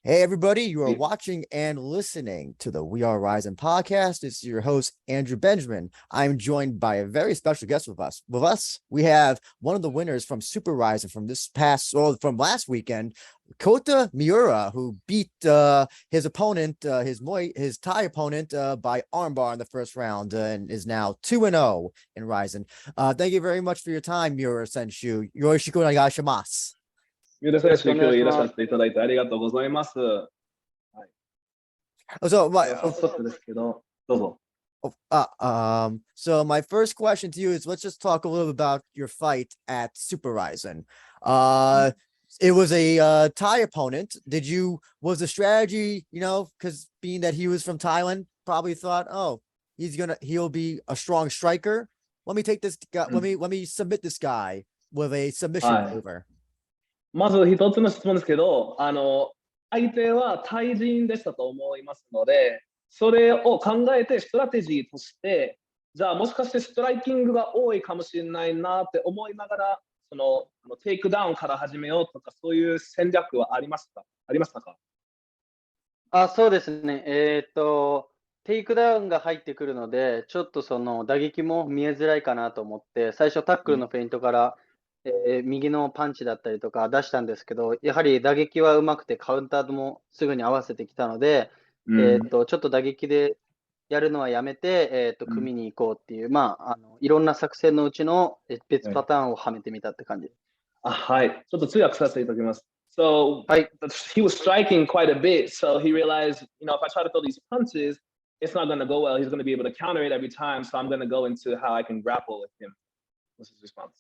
Hey, everybody, you are watching and listening to the We Are Rising podcast. It's your host, Andrew Benjamin. I'm joined by a very special guest with us. We have one of the winners from Super Rising from last weekend, Kota Miura, who beat his opponent, his Thai opponent, by armbar in the first round, and is now 2-0 in Rising. Thank you very much for your time, Miura Senshu. Yoroshiku onegaishimasu. 三浦選手、今日いらっしゃっていただいてありがとうございます。はい、So, 早速ですけど、どうぞ。So my first question to you is, let's just talk a little bit about your fight at Super Rising. It was a Thai opponent. Was the strategy, because being that he was from Thailand, probably thought, oh, he'll be a strong striker. Let me take this guy. Let me submit this guy with a submission over. まず一つの質問ですけど、相手はタイ人でしたと思いますので、それを考えてストラテジーとして、じゃあもしかしてストライキングが多いかもしれないなって思いながら、テイクダウンから始めようとか、そういう戦略はありましたか？そうですね。テイクダウンが入ってくるので、ちょっと打撃も見えづらいかなと思って、最初タックルのフェイントから、右のパンチだったりとか出したんですけど、やはり打撃はうまくてカウンターもすぐに合わせてきたので、ちょっと打撃でやるのはやめて、組みに行こうっていう、いろんな作戦のうちの別パターンをはめてみたって感じです。はい。ちょっと通訳させていただきます。So, he was striking quite a bit, so he realized, if I try to throw these punches, it's not going to go well. He's going to be able to counter it every time, so I'm going to go into how I can grapple with him. What's his response?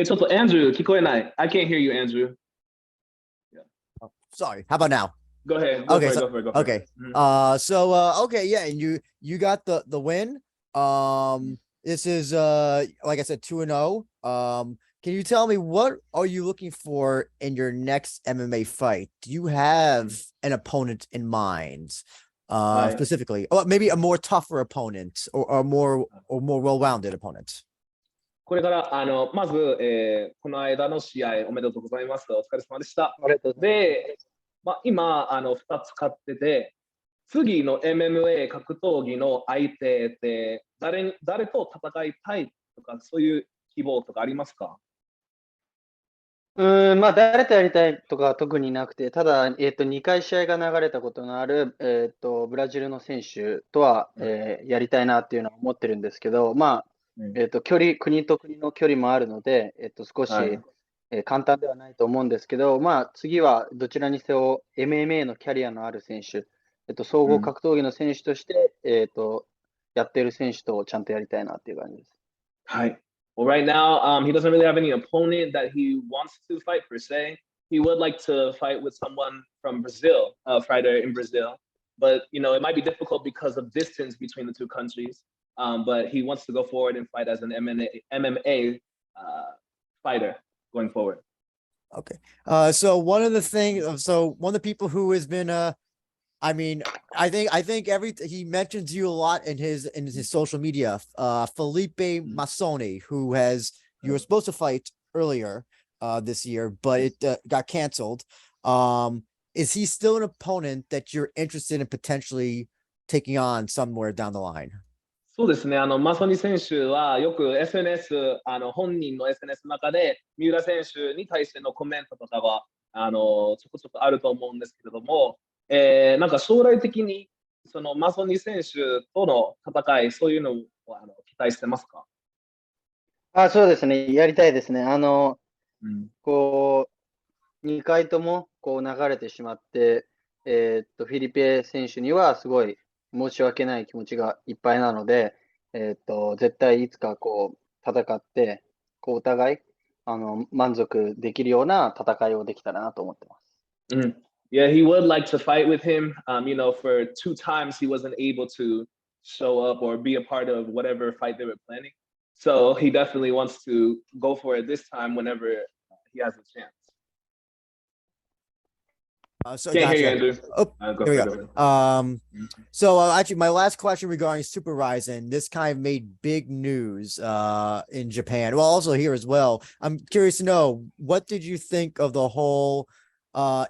ちょっと Andrew 聞こえない。I can't hear you, Andrew. Yeah. Oh, sorry. How about now? Go ahead. Go for it. Okay. Okay, yeah, and you got the win. This is like I said, 2-0. Can you tell me, what are you looking for in your next MMA fight? Do you have an opponent in mind? Specifically, or maybe a more tougher opponent, or more well-rounded opponent? これからまず、この間の試合おめでとうございます。お疲れ様でした。で、今2つ勝ってて、次の MMA 格闘技の相手って誰と戦いたいとか、そういう希望とかありますか？誰とやりたいとか特になくて、ただ、2回試合が流れたことのある、ブラジルの選手とは、やりたいなっていうのは思ってるんですけど、国と国の距離もあるので、少し、簡単ではないと思うんですけど、次はどちらにせよ MMA のキャリアのある選手、総合格闘技の選手として、やっている選手とちゃんとやりたいなっていう感じです。はい。Well, right now, he doesn't really have any opponent that he wants to fight per se. He would like to fight with someone from Brazil, a fighter in Brazil. But, it might be difficult because of distance between the two countries. But he wants to go forward and fight as an MMA fighter going forward. Okay. So one of the people who has been I think he mentions you a lot in his social media. Felipe Masoni, you were supposed to fight earlier this year, but it got canceled. Is he still an opponent that you're interested in potentially taking on somewhere down the line? そうですね。マソニ選手はよく SNS、本人の SNS の中で、三浦選手に対してのコメントとかは、ちょこちょこあると思うんですけれども、なんか将来的に、マソニ選手との戦い、そういうのを期待してますか？そうですね。やりたいですね。2回とも流れてしまって、フィリペ選手にはすごい申し訳ない気持ちがいっぱいなので、絶対いつか戦って、お互い満足できるような戦いをできたらなと思ってます。Yeah, he would like to fight with him. For 2 times he wasn't able to show up or be a part of whatever fight they were planning. So he definitely wants to go for it this time whenever he has a chance. So Can't hear you, gotcha. Andrew. Oh, Go here we ahead, go go. ahead. So actually, my last question regarding Super Ryzen, this kind of made big news in Japan. Well, also here as well. I'm curious to know, what did you think of the whole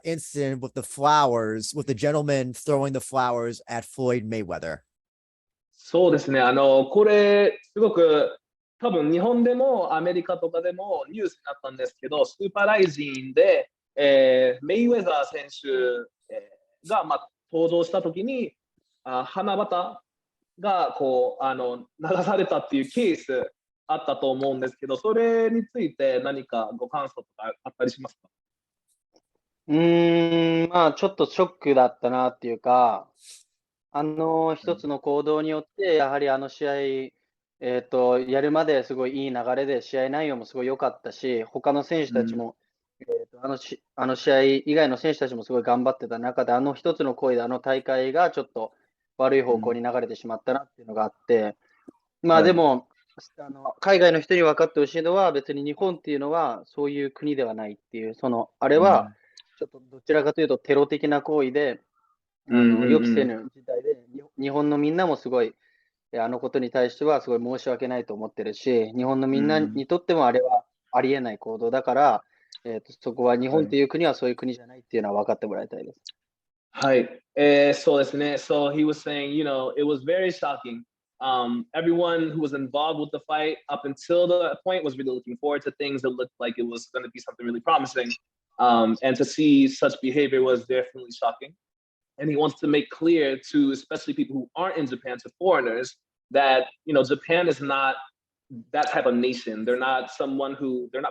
incident with the flowers, with the gentleman throwing the flowers at Floyd Mayweather? そうですね。これ、すごく、多分日本でもアメリカとかでもニュースになったんですけど、スーパーライジンで、メイウェザー選手、が、登場したときに、花畑がこう流されたっていうケースあったと思うんですけど、それについて何かご感想とかあったりしますか？まあ、ちょっとショックだったなっていうか、一つの行動によって、やはりあの試合、やるまですごいいい流れで、試合内容もすごい良かったし、他の選手たちも、あの試合以外の選手たちもすごい頑張ってた中で、あの一つの行為であの大会がちょっと悪い方向に流れてしまったなっていうのがあって、まあでも、海外の人に分かってほしいのは、別に日本っていうのはそういう国ではないっていう、あれは、ちょっとどちらかというとテロ的な行為で、予期せぬ事態で、日本のみんなもすごい、あのことに対してはすごい申し訳ないと思ってるし、日本のみんなにとってもあれはありえない行動だから、そこは日本という国はそういう国じゃないっていうのは分かってもらいたいです。はい、そうですね。So he was saying, you know, it was very shocking. Everyone who was involved with the fight up until the point was really looking forward to things that looked like it was going to be something really promising. And to see such behavior was definitely shocking. And he wants to make clear to especially people who aren't in Japan, to foreigners, that you know Japan is not that type of nation. They're not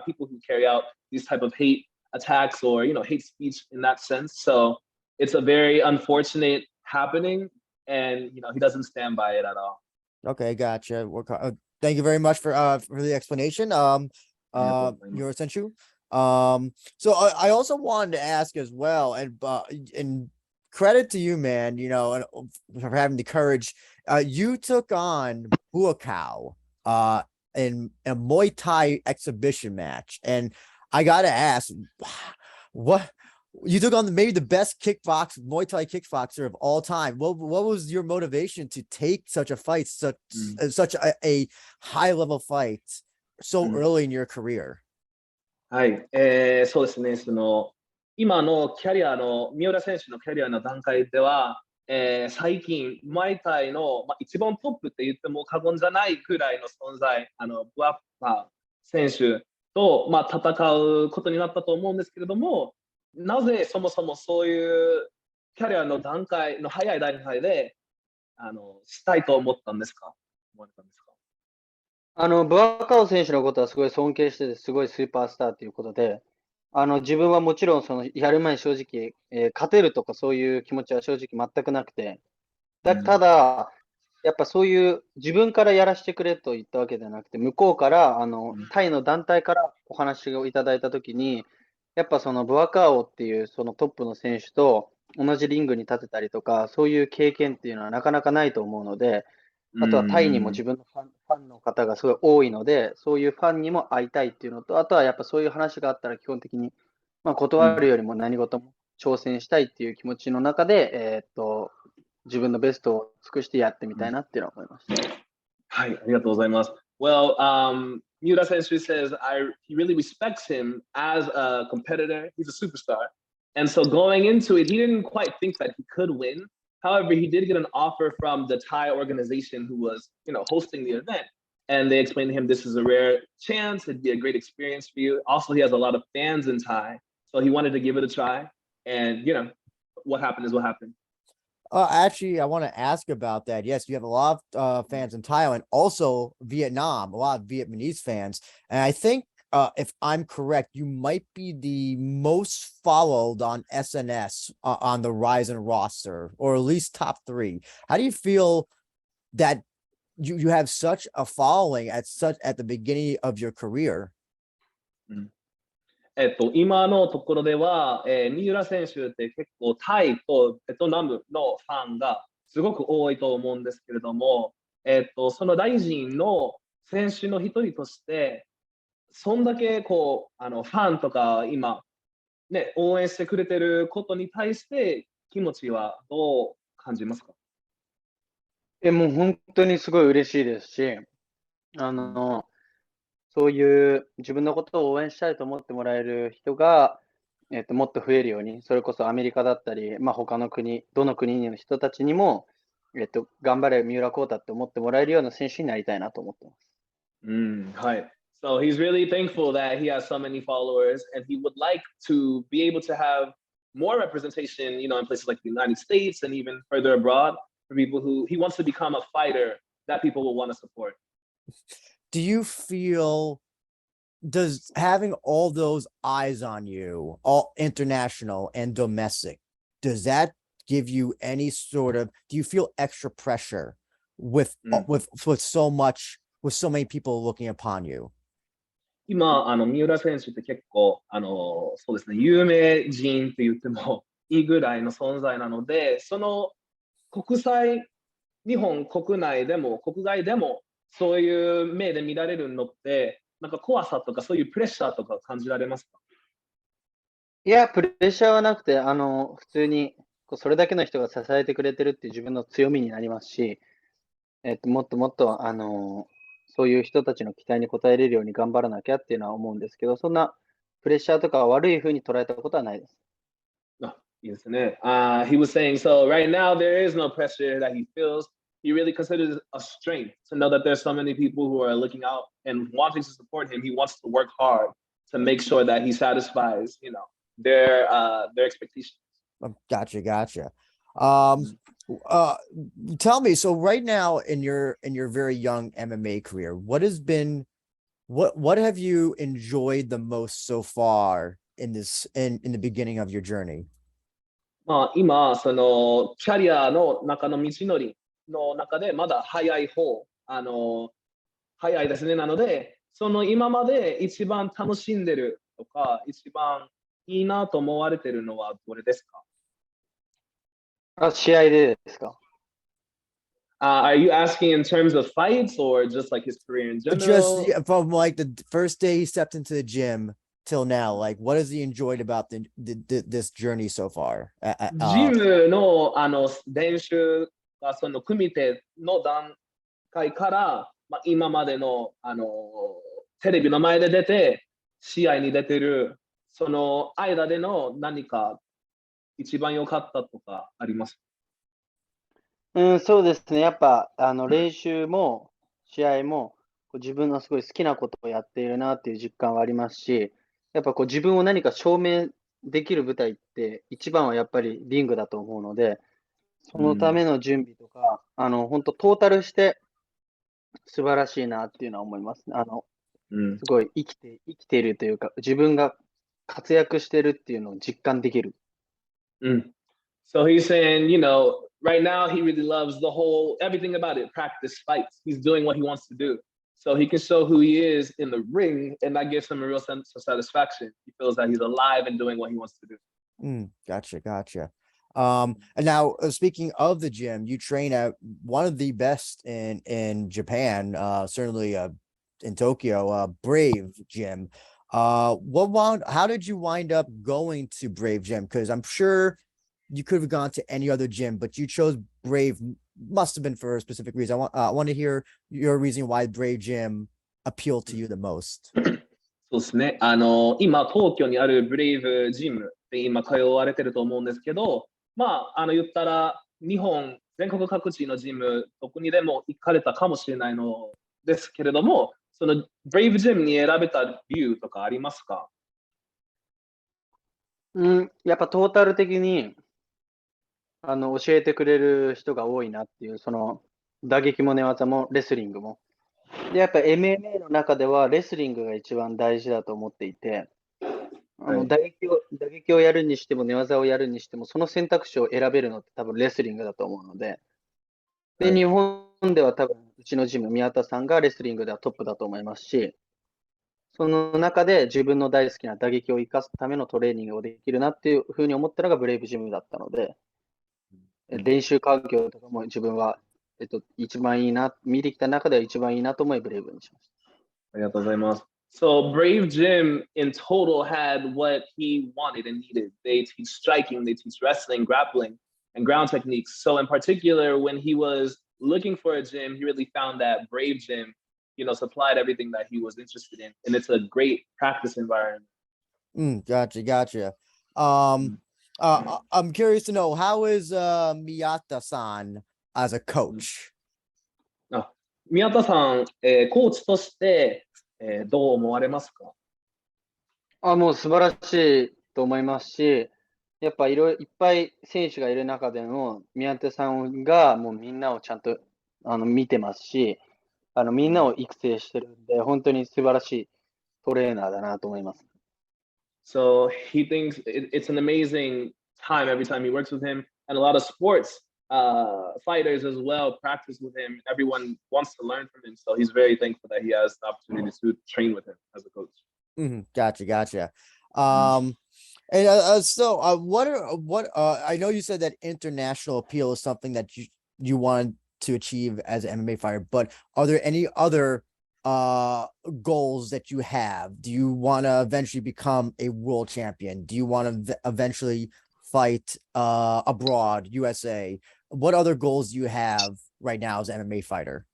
people who carry out these type of hate attacks or hate speech in that sense. So it's a very unfortunate happening, and he doesn't stand by it at all. Okay, gotcha. Thank you very much for the explanation. Your essential. So I also wanted to ask as well, and credit to you, man. For having the courage. You took on Buakaw in a Muay Thai exhibition match, and I gotta ask, what you took on maybe the best Muay Thai kickboxer of all time. What was your motivation to take such a fight, such a high level fight so early in your career? はい、そうですね。今のキャリアの三浦選手のキャリアの段階では、最近マイタイの、一番トップって言っても過言じゃないくらいの存在、ブアッパ選手と、戦うことになったと思うんですけれども、なぜそもそもそういうキャリアの早い段階でしたいと思ったんですか？思われたんですか？ブアカオ選手のことはすごい尊敬してて、すごいスーパースターということで、自分はもちろんやる前に正直、勝てるとかそういう気持ちは正直全くなくて、ただ、やっぱそういう自分からやらせてくれと言ったわけではなくて、向こうから、タイの団体からお話をいただいたときに、やっぱブアカオっていうそのトップの選手と同じリングに立てたりとか、そういう経験っていうのはなかなかないと思うので、あとはタイにも自分のファンの方がすごい多いので、そういうファンにも会いたいっていうのと、あとはやっぱそういう話があったら基本的に、断るよりも何事も挑戦したいっていう気持ちの中で、自分のベストを尽くしてやってみたいなっていうのは思いました。はい、ありがとうございます。Well, Miura Sensei says he really respects him as a competitor. He's a superstar. And so going into it, he didn't quite think that he could win. However, he did get an offer from the Thai organization who was, hosting the event. And they explained to him this is a rare chance. It'd be a great experience for you. Also, he has a lot of fans in Thai. So he wanted to give it a try. And, what happened is what happened. Actually, I want to ask about that. Yes, you have a lot of fans in Thailand, also Vietnam, a lot of Vietnamese fans. And I think, if I'm correct, you might be the most followed on SNS on the Ryzen roster, or at least top 3. How do you feel that you have such a following at the beginning of your career? 今のところでは、三浦選手って結構タイとベトナムのファンがすごく多いと思うんですけれども、そのライジンの選手の一人として、そんだけファンとか今ね、応援してくれてることに対して気持ちはどう感じますか？もう本当にすごい嬉しいですし、そういう自分のことを応援したいと思ってもらえる人が、もっと増えるように、それこそアメリカだったり、他の国、どの国の人たちにも、頑張れ、三浦孝太って思ってもらえるような選手になりたいなと思ってます。はい。So he's really thankful that he has so many followers, and he would like to be able to have more representation, in places like the United States and even further abroad for people who he wants to become a fighter that people will want to support. Do you feel does having all those eyes on you, all international and domestic, does that give you any sort of do you feel extra pressure with with so many people looking upon you? 今、三浦選手って結構、そうですね、有名人って言ってもいいぐらいの存在なので、その国際、日本国内でも国外でも、そういう目で見られるのって、なんか怖さとかそういうプレッシャーとか感じられますか？いや、プレッシャーはなくて、普通に、それだけの人が支えてくれてるっていう自分の強みになりますし、もっともっと、そういう人たちの期待に応えれるように頑張らなきゃっていうのは思うんですけど、そんなプレッシャーとか悪い風に捉えたことはないです。あ、いいですね。He was saying, so right now there is no pressure that he feels. He really considers it a strength to know that there's so many people who are looking out and wanting to support him. He wants to work hard to make sure that he satisfies, their expectations. Gotcha. Um, uh, tell me. So right now in your very young MMA career, what have you enjoyed the most so far in in the beginning of your journey? 今、そのキャリアの中の道のりの中でまだ早い方、早いですね。なので、その今まで一番楽しんでるとか、一番いいなと思われてるのはどれですか？試合でですか？Are you asking in terms of fights or just like his career in Just general? from like the first day he stepped into the gym till now, like what has he enjoyed about this journey so far? ジムの練習がその組手の段階から、今までのテレビの前で出て、試合に出てる、その間での何か一番良かったとかあります？そうですね。やっぱ、練習も試合も、自分のすごい好きなことをやっているなっていう実感はありますし、やっぱ自分を何か証明できる舞台って、一番はやっぱりリングだと思うので、そのための準備とか、本当トータルして素晴らしいなっていうのは思いますね。すごい生きているというか、自分が活躍してるっていうのを実感できる。So he's saying, right now he really loves everything about it, practice, fights. He's doing what he wants to do. So he can show who he is in the ring, and that gives him a real sense of satisfaction. He feels that he's alive and doing what he wants to do. Gotcha. And now speaking of the gym, you train at one of the best in Japan, certainly in Tokyo, Brave Gym. How did you wind up going to Brave Gym? Because I'm sure you could have gone to any other gym, but you chose Brave. Must have been for a specific reason. I want to hear your reason why Brave Gym appealed to you the most. そうですね。今、東京にあるブレイブジムで今通われてると思うんですけど、言ったら、日本、全国各地のジム、どこにでも行かれたかもしれないのですけれども、そのブレイブジムに選べた理由とかありますか？やっぱトータル的に、教えてくれる人が多いなっていう、その、打撃も寝技もレスリングも。で、やっぱ MMA の中ではレスリングが一番大事だと思っていて、打撃をやるにしても寝技をやるにしても、その選択肢を選べるのって多分レスリングだと思うので、で、日本では多分うちのジム、宮田さんがレスリングではトップだと思いますし、その中で自分の大好きな打撃を生かすためのトレーニングをできるなっていうふうに思ったのがブレイブジムだったので、練習環境とかも自分は、一番いいな、見てきた中では一番いいなと思いブレイブにしました。ありがとうございます。So Brave Gym in total had what he wanted and needed. They teach striking, they teach wrestling, grappling, and ground techniques. So in particular, when he was looking for a gym, he really found that Brave Gym, supplied everything that he was interested in. And it's a great practice environment. Gotcha. I'm curious to know, how is Miyata-san as a coach? 宮田さん、コーチとして、どう思われますか？もう素晴らしいと思いますし、やっぱいっぱい選手がいる中での宮手さんがもうみんなをちゃんと見てますし、みんなを育成してるんで、本当に素晴らしいトレーナーだなと思います。So he thinks it's an amazing time every time he works with him, and a lot of sports fighters as well practice with him. Everyone wants to learn from him, so he's very thankful that he has the opportunity to train with him as a coach. Gotcha. And I know you said that international appeal is something that you want to achieve as an MMA fighter, but are there any other goals that you have? Do you want to eventually become a world champion? Do you want to eventually fight abroad, USA? What other goals do you have right now as an MMA fighter?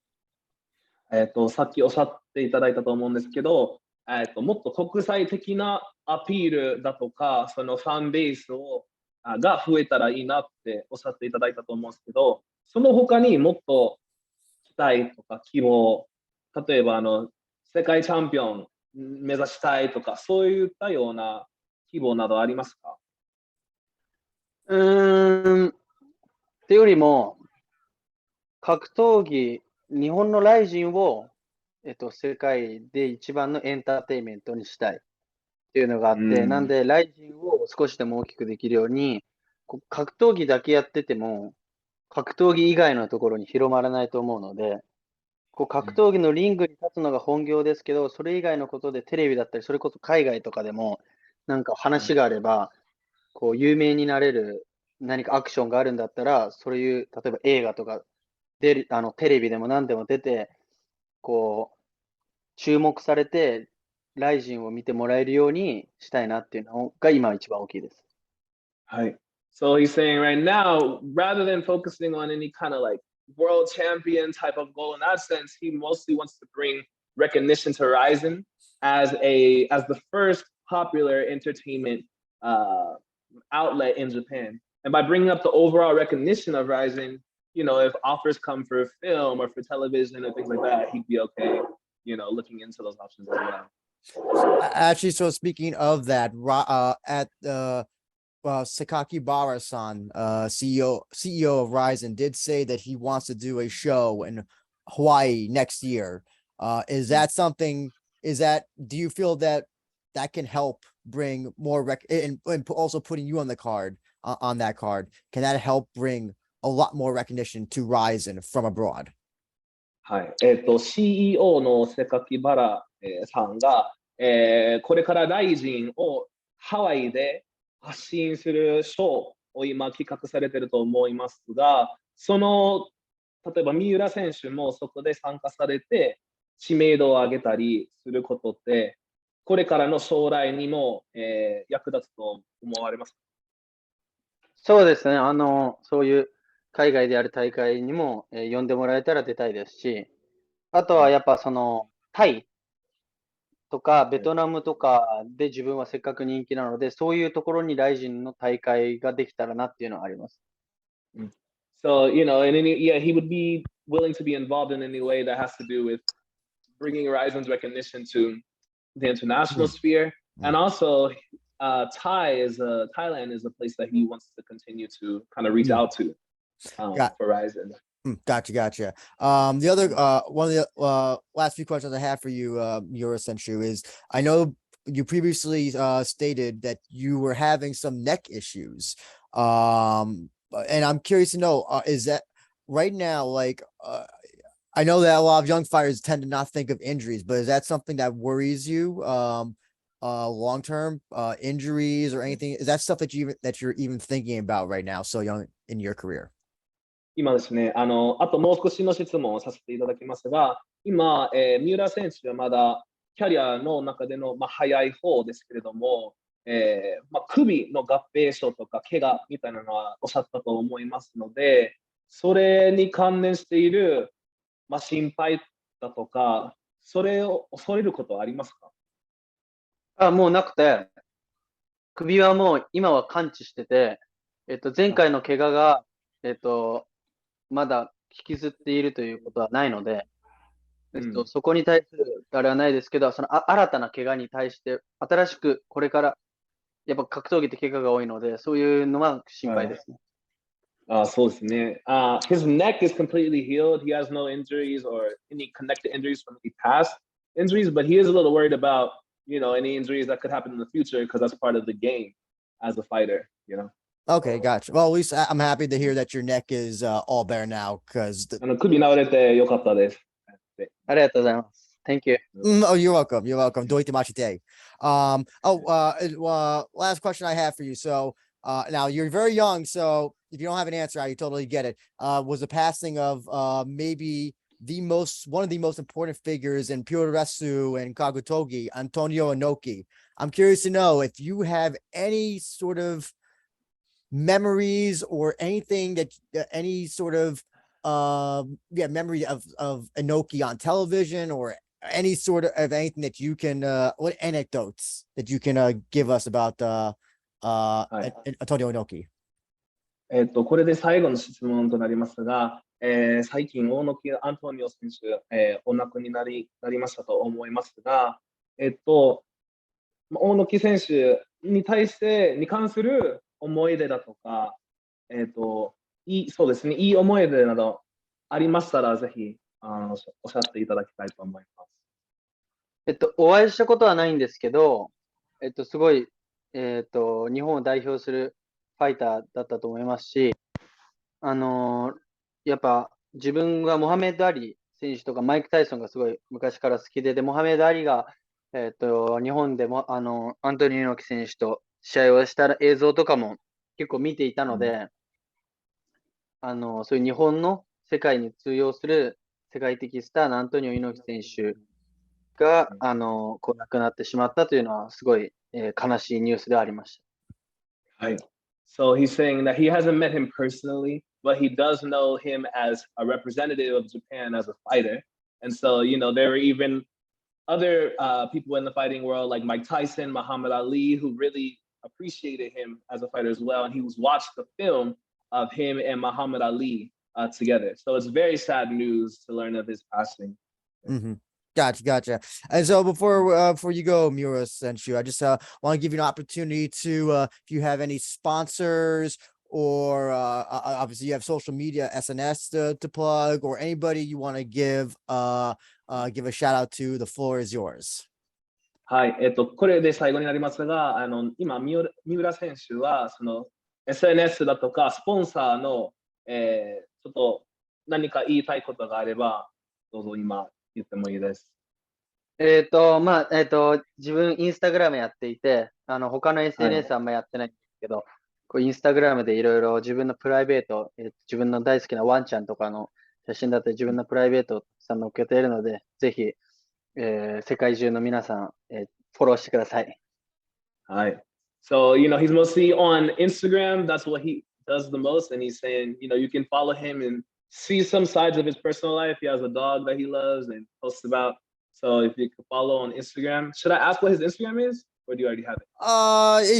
さっきおっしゃっていただいたと思うんですけど、もっと国際的なアピールだとか、そのファンベースが増えたらいいなっておっしゃっていただいたと思うんですけど、その他にもっと期待とか希望、例えば世界チャンピオン目指したいとか、そういったような希望などありますか？ってよりも、格闘技、日本のライジンを、世界で一番のエンターテインメントにしたいっていうのがあって、なんで、ライジンを少しでも大きくできるように、格闘技だけやってても、格闘技以外のところに広まらないと思うので、格闘技のリングに立つのが本業ですけど、それ以外のことでテレビだったり、それこそ海外とかでも、なんか話があれば、有名になれる何かアクションがあるんだったら、そういう、例えば映画とかテレビでも何でも出て、注目されて、ライジンを見てもらえるようにしたいなっていうのが今一番大きいです。はい。So he's saying right now, rather than focusing on any kind of like world champion type of goal in that sense, he mostly wants to bring recognition to Ryzen as the first popular entertainment outlet in Japan. And by bringing up the overall recognition of Ryzen, if offers come for film or for television or things like that, he'd be okay, looking into those options as well. Actually, so speaking of that, at Sakakibara-san, CEO of Ryzen, did say that he wants to do a show in Hawaii next year. Is that something? Do you feel that can help bring more and also putting you on the card on that card? Can that help bring a lot more recognition to Ryzen from abroad? はい。CEO の榊原さんが、これからライジンをハワイで発信するショーを今企画されていると思いますが、例えば三浦選手もそこで参加されて知名度を上げたりすることって、これからの将来にも、役立つと思われますか？そうですね。そういう海外である大会にも、呼んでもらえたら出たいですし、あとはやっぱタイとかベトナムとかで自分はせっかく人気なので、そういうところにライジンの大会ができたらなっていうのはあります。So, he would be willing to be involved in any way that has to do with bringing Ryzen's recognition to the international sphere. And also, Thailand is a place that he wants to continue to kind of reach out to for Ryzen. Gotcha. The other one of the last few questions I have for you, Miura Senshu, is I know you previously stated that you were having some neck issues. And I'm curious to know, is that right now, like, I know that a lot of young fighters tend to not think of injuries, but is that something that worries you long-term, injuries or anything? Is that stuff that you're even thinking about right now, so young in your career? 今ですね、あともう少しの質問をさせていただきますが、今、三浦選手はまだキャリアの中での、早い方ですけれども、首の合併症とか怪我みたいなのはおっしゃったと思いますので、それに関連している、心配だとか、それを恐れることはありますか？もうなくて、首はもう今は完治してて、前回の怪我が、まだ引きずっているということはないので、そこに対するあれはないですけど、新たな怪我に対して、新しくこれから、やっぱ格闘技って怪我が多いので、そういうのは心配ですね。そうですね。His neck is completely healed. He has no injuries or any connected injuries from the past injuries, but he is a little worried about, any injuries that could happen in the future because that's part of the game as a fighter, Okay, gotcha. Well, at least I'm happy to hear that your neck is all better now because 首治れてよかったです。ありがとうございます。Thank you. Oh, you're welcome. You're welcome. Doite machite. Last question I have for you. So, now you're very young, so if you don't have an answer, I totally get it. Was the passing of maybe one of the most important figures in Puroresu and Kagutogi, Antonio Inoki. I'm curious to know if you have any sort of memories or anything that any sort of memory of Inoki on television or any sort of anything that you can what anecdotes that you can give us about Antonio Inoki. これで最後の質問となりますが、最近、大野木アントニオ選手、お亡くなりになりましたと思いますが、大野木選手に関する思い出だとか、そうですね、いい思い出などありましたら、ぜひおっしゃっていただきたいと思います。お会いしたことはないんですけど、すごい、日本を代表するファイターだったと思いますし、やっぱ自分はモハメド・アリ選手とかマイク・タイソンがすごい昔から好きで、モハメド・アリが、日本でもアントニオ猪木選手と試合をした映像とかも結構見ていたので、そういう日本の世界に通用する世界的スターのアントニオ猪木選手が、亡くなってしまったというのはすごい、悲しいニュースではありました。はい。So he's saying that he hasn't met him personally, but he does know him as a representative of Japan as a fighter. And so, there were even other people in the fighting world like Mike Tyson, Muhammad Ali, who really appreciated him as a fighter as well. And he was watched the film of him and Muhammad Ali together. So it's very sad news to learn of his passing. Mm-hmm. Gotcha. And so before you go, Miura Senshu, I just want to give you an opportunity to if you have any sponsors or obviously you have social media, SNS to plug, or anybody you want to give a shout out to. The floor is yours. はい、これで最後になりますが、今三浦選手はその SNS だとかスポンサーの、ちょっと何か言いたいことがあればどうぞ今言ってもいいです。自分インスタグラムやっていて、他の SNS あんまやってないんですけど、インスタグラムでいろいろ自分のプライベート、自分の大好きなワンちゃんとかの写真だったり自分のプライベートをたくさん載っけているので、ぜひ、世界中の皆さん、フォローしてください。はい。So, he's mostly on Instagram. That's what he does the most. And he's saying, you can follow him and see some sides of his personal life. He has a dog that he loves and posts about. So if you can follow on Instagram, should I ask what his Instagram is, or do you already have it?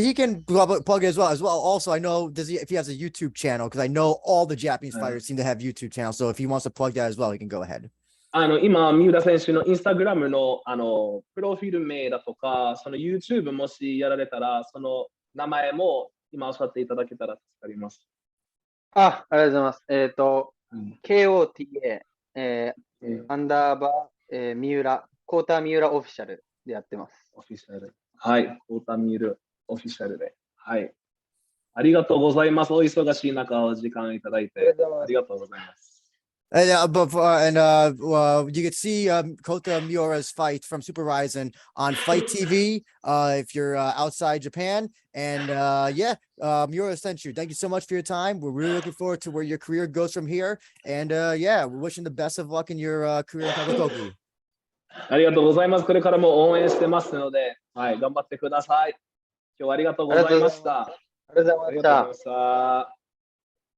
He can plug it as well. Also, I know if he has a YouTube channel, because I know all the Japanese fighters seem to have YouTube channels. So if he wants to plug that as well, he can go ahead. 今、三浦選手のインスタグラムの、プロフィール名だとか、その YouTube もしやられたら、その名前も今おっしゃっていただけたら助かります。ありがとうございます。KOTA、アンダーバー、三浦、コータミューラオフィシャルでやってます。オフィシャル。はい、コータミューラオフィシャルで。はい。ありがとうございます。お忙しい中、お時間いただいて、ありがとうございます。And you can see Kota Miura's fight from Super Rizin on FITE TV if you're outside Japan. And Miura sent you. Thank you so much for your time. We're really looking forward to where your career goes from here. And we're wishing the best of luck in your career in Kabutoki. ありがとうございます。これからも応援してますので、はい、頑張ってください。今日はありがとうございました。ありがとうございました。ありがとうございました。